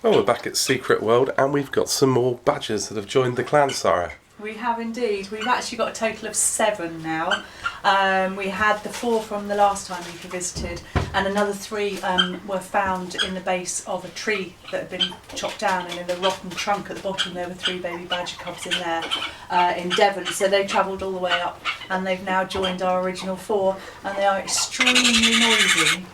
Well, we're back at Secret World and we've got some more badgers that have joined the clan, Sarah. We have indeed. We've actually got a total of 7 now. We had the 4 from the last time we visited, and another 3 were found in the base of a tree that had been chopped down, and in the rotten trunk at the bottom there were 3 baby badger cubs in there in Devon. So they travelled all the way up and they've now joined our original 4, and they are extremely noisy.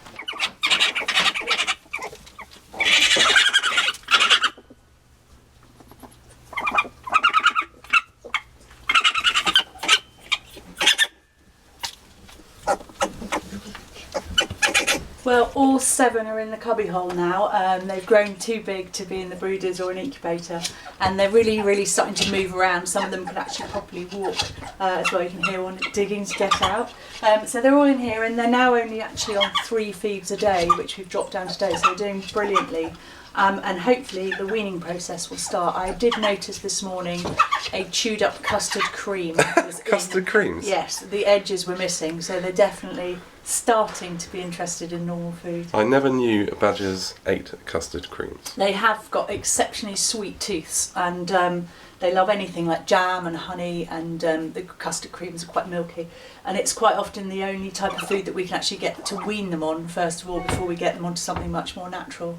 Well, all 7 are in the cubbyhole now. They've grown too big to be in the brooders or an incubator, and they're really starting to move around. Some of them can actually properly walk as well. You can hear one digging to get out. So they're all in here, and they're now only actually on 3 feeds a day, which we've dropped down today, so they're doing brilliantly. And hopefully the weaning process will start. I did notice this morning a chewed up custard cream. Custard creams? Yes, the edges were missing, so they're definitely starting to be interested in normal food. I never knew badgers ate custard creams. They have got exceptionally sweet teeth, and they love anything like jam and honey, and the custard creams are quite milky, and it's quite often the only type of food that we can actually get to wean them on first of all before we get them onto something much more natural.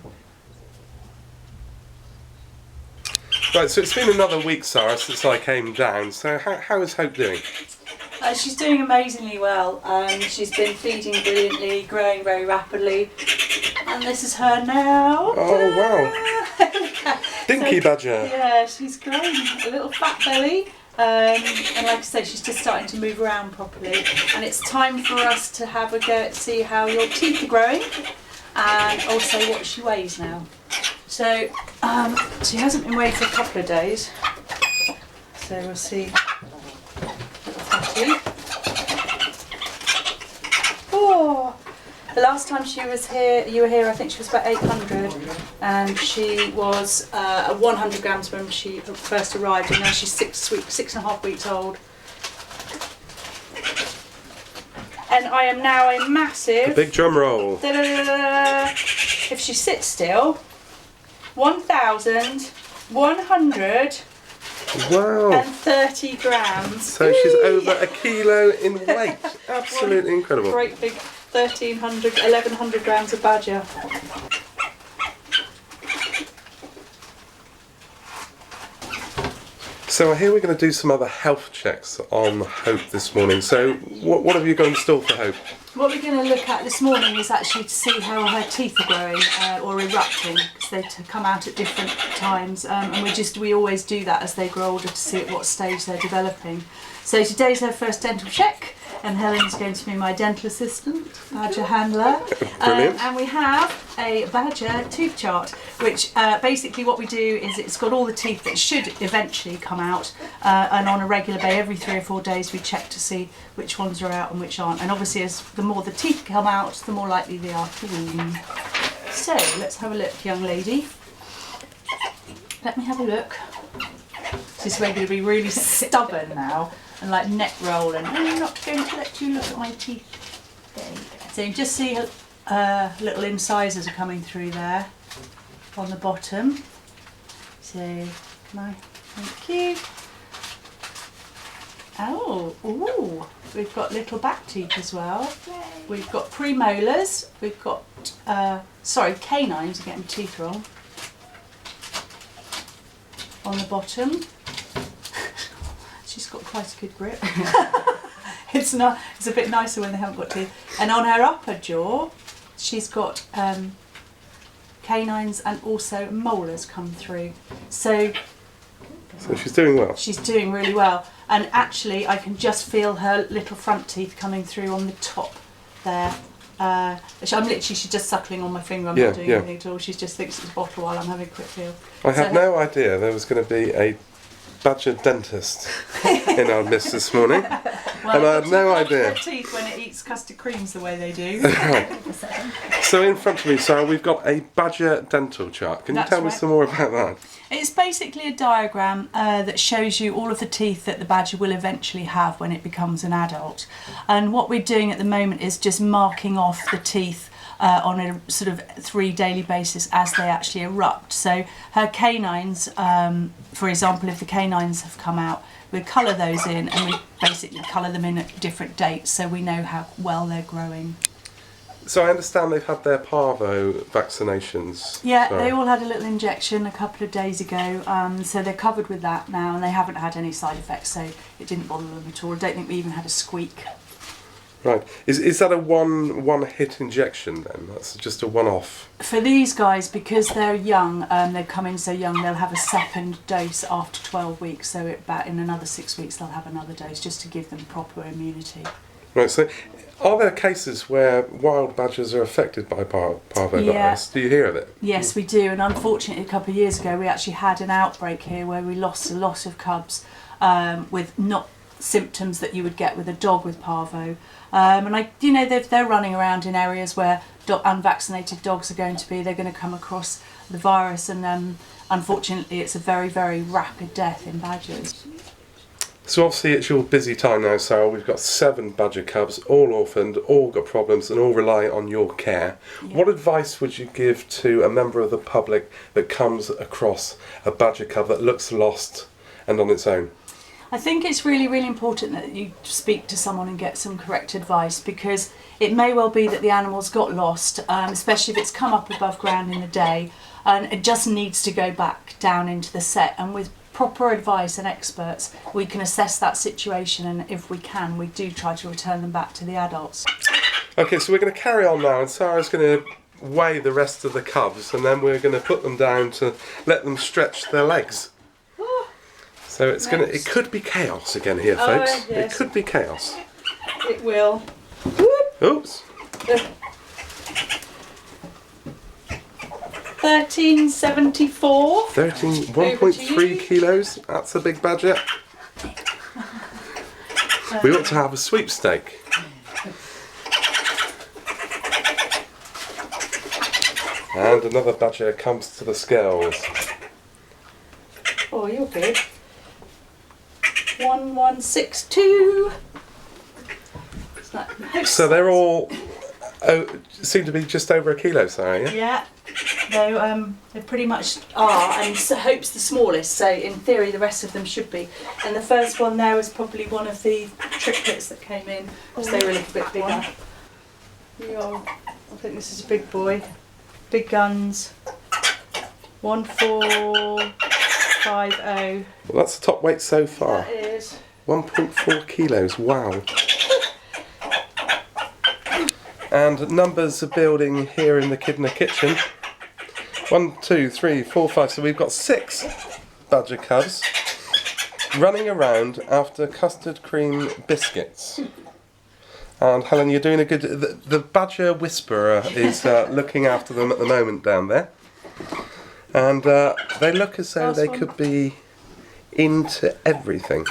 Right, so it's been another week, Sarah, since I came down. So how is Hope doing? She's doing amazingly well. She's been feeding brilliantly, growing very rapidly, and this is her now. Oh wow! Dinky badger. Yeah, she's grown a little fat belly, and like I say, she's just starting to move around properly. And it's time for us to have a go at see how your teeth are growing, and also what she weighs now. So she hasn't been weighed for a couple of days, so we'll see. Oh, the last time she was here, you were here, I think she was about 800, and she was 100 grams when she first arrived, and now she's 6.5 weeks old. And I am now a massive... A big drum roll. If she sits still, 1,130 grams. So she's over a kilo in weight. Absolutely incredible. Great big 1,100 grams of badger. So here we're going to do some other health checks on Hope this morning. So what have you got in store for Hope? What we're going to look at this morning is actually to see how her teeth are growing or erupting, because they come out at different times, and we always do that as they grow older to see at what stage they're developing. So today's her first dental check, and Helen's going to be my dental assistant, badger handler. And we have a badger tooth chart, which basically what we do is it's got all the teeth that should eventually come out, and on a regular basis, every 3 or 4 days, we check to see which ones are out and which aren't. And obviously, as the more the teeth come out, the more likely they are to wean. So let's have a look, young lady. Let me have a look. She's ready to be really stubborn now. And like neck roll, and I'm not going to let you look at my teeth. There you go. So you can just see little incisors are coming through there on the bottom. So can I? Thank you. Oh, ooh, we've got little back teeth as well. We've got premolars. We've got canines. I'm getting teeth wrong. On the bottom. She's got quite a good grip. It's a bit nicer when they haven't got teeth. And on her upper jaw, she's got canines and also molars come through. So she's doing well. She's doing really well. And actually, I can just feel her little front teeth coming through on the top there. She's just suckling on my finger. I'm not doing anything at all. She just thinks it's a bottle while I'm having a quick feel. I had no idea there was going to be a badger dentist in our midst this morning. Well, and I had no idea. Teeth when it eats custard creams the way they do. Right. So in front of me, Sarah, we've got a badger dental chart. Can you tell me some more about that? It's basically a diagram that shows you all of the teeth that the badger will eventually have when it becomes an adult. And what we're doing at the moment is just marking off the teeth on a sort of 3 daily basis as they actually erupt. So her canines, for example, if the canines have come out, we colour those in, and we basically colour them in at different dates so we know how well they're growing. So I understand they've had their parvo vaccinations. Yeah, they all had a little injection a couple of days ago, so they're covered with that now, and they haven't had any side effects, so it didn't bother them at all. I don't think we even had a squeak. Right. Is that a one hit injection then? That's just a one-off? For these guys, because they're young, they've come in so young, they'll have a second dose after 12 weeks, so about in another 6 weeks they'll have another dose just to give them proper immunity. Right, so are there cases where wild badgers are affected by parvovirus? Do you hear of it? Yes, we do, and unfortunately a couple of years ago we actually had an outbreak here where we lost a lot of cubs with not symptoms that you would get with a dog with parvo. And they're running around in areas where unvaccinated dogs are going to be. They're going to come across the virus, and unfortunately, it's a very, very rapid death in badgers. So obviously, it's your busy time now, Sarah. We've got 7 badger cubs, all orphaned, all got problems, and all rely on your care. Yeah. What advice would you give to a member of the public that comes across a badger cub that looks lost and on its own? I think it's really, really important that you speak to someone and get some correct advice, because it may well be that the animal's got lost, especially if it's come up above ground in the day, and it just needs to go back down into the set. And with proper advice and experts, we can assess that situation, and if we can, we do try to return them back to the adults. Okay, so we're going to carry on now, and Sarah's going to weigh the rest of the cubs, and then we're going to put them down to let them stretch their legs. So it could be chaos again here, folks. Yes. It could be chaos. It will. Oops. 1374. 1.3 kilos. That's a big badger. We ought to have a sweepstake. And another badger comes to the scales. Oh, you're good. 1162. So they're all seem to be just over a kilo, sorry, yeah? Yeah, they pretty much are, and Hope's the smallest, so in theory the rest of them should be. And the first one there was probably one of the triplets that came in, because they were a little bit bigger. I think this is a big boy. Big guns. 1450. Well, that's the top weight so far. That is. 1.4 kilos, wow. And numbers are building here in the Kidner kitchen. 1, 2, 3, 4, 5. So we've got 6 badger cubs running around after custard cream biscuits. And Helen, you're doing a good... The badger whisperer is looking after them at the moment down there. And they look as though they could be into everything.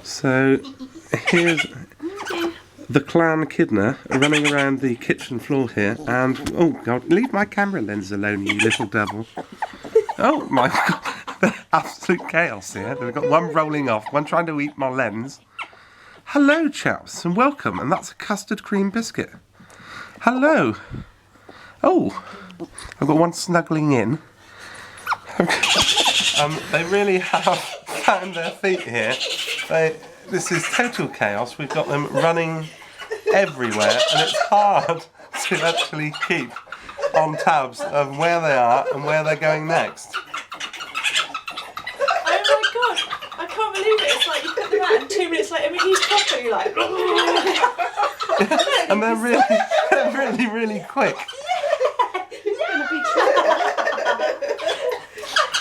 So here's the clan Kidner running around the kitchen floor here, and oh god, leave my camera lens alone, you little devil. Oh my god, absolute chaos here. They've got one rolling off, one trying to eat my lens. Hello chaps, and welcome, and that's a custard cream biscuit. Hello. Oh, I've got one snuggling in. They really have found their feet here. This is total chaos. We've got them running everywhere, and it's hard to actually keep on tabs of where they are and where they're going next. Oh my god, I can't believe it. It's like you put them out and 2 minutes later, he's proper, you're like... And they're really quick.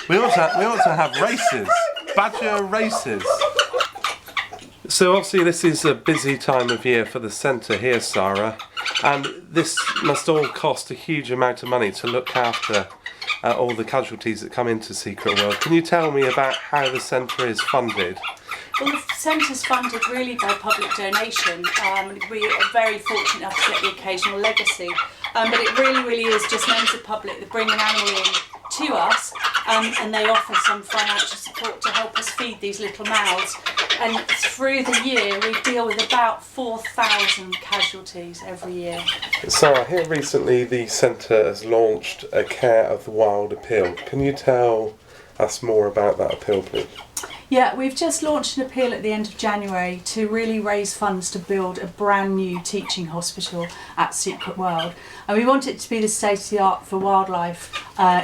We ought to have races, badger races. So obviously this is a busy time of year for the centre here, Sarah, and this must all cost a huge amount of money to look after all the casualties that come into Secret World. Can you tell me about how the centre is funded? Well, the centre's funded really by public donation. We are very fortunate enough to get the occasional legacy, but it really is just members of the public that bring an animal in to us, and they offer some financial support to help us feed these little mouths. And through the year, we deal with about 4,000 casualties every year. Sarah, here recently the centre has launched a Care of the Wild appeal. Can you tell us more about that appeal, please? Yeah, we've just launched an appeal at the end of January to really raise funds to build a brand new teaching hospital at Secret World. And we want it to be the state of the art for wildlife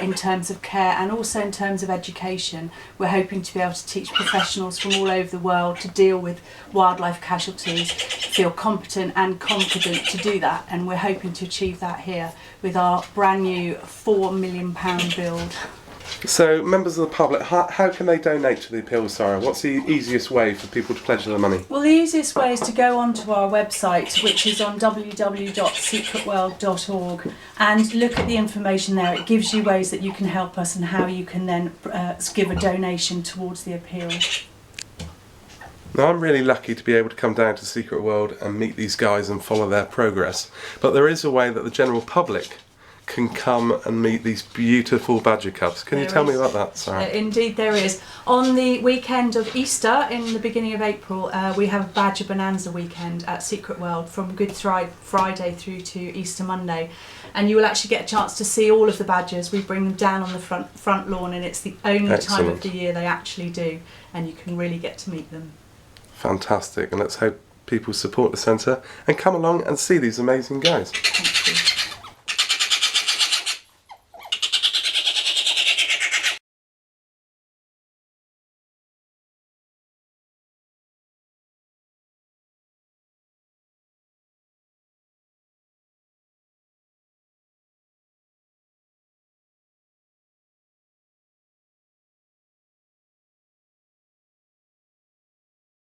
in terms of care and also in terms of education. We're hoping to be able to teach professionals from all over the world to deal with wildlife casualties, feel competent and confident to do that. And we're hoping to achieve that here with our brand new £4 million build. So, members of the public, how can they donate to the appeal, Sarah? What's the easiest way for people to pledge their money? Well, the easiest way is to go onto our website, which is on www.secretworld.org, and look at the information there. It gives you ways that you can help us and how you can then give a donation towards the appeal. Now, I'm really lucky to be able to come down to Secret World and meet these guys and follow their progress. But there is a way that the general public can come and meet these beautiful badger cubs. Can you tell me about that, Sarah? Indeed there is. On the weekend of Easter, in the beginning of April, we have a Badger Bonanza weekend at Secret World from Good Friday through to Easter Monday. And you will actually get a chance to see all of the badgers. We bring them down on the front lawn, and it's the only time of the year they actually do. And you can really get to meet them. Fantastic. And let's hope people support the centre and come along and see these amazing guys. Thank you.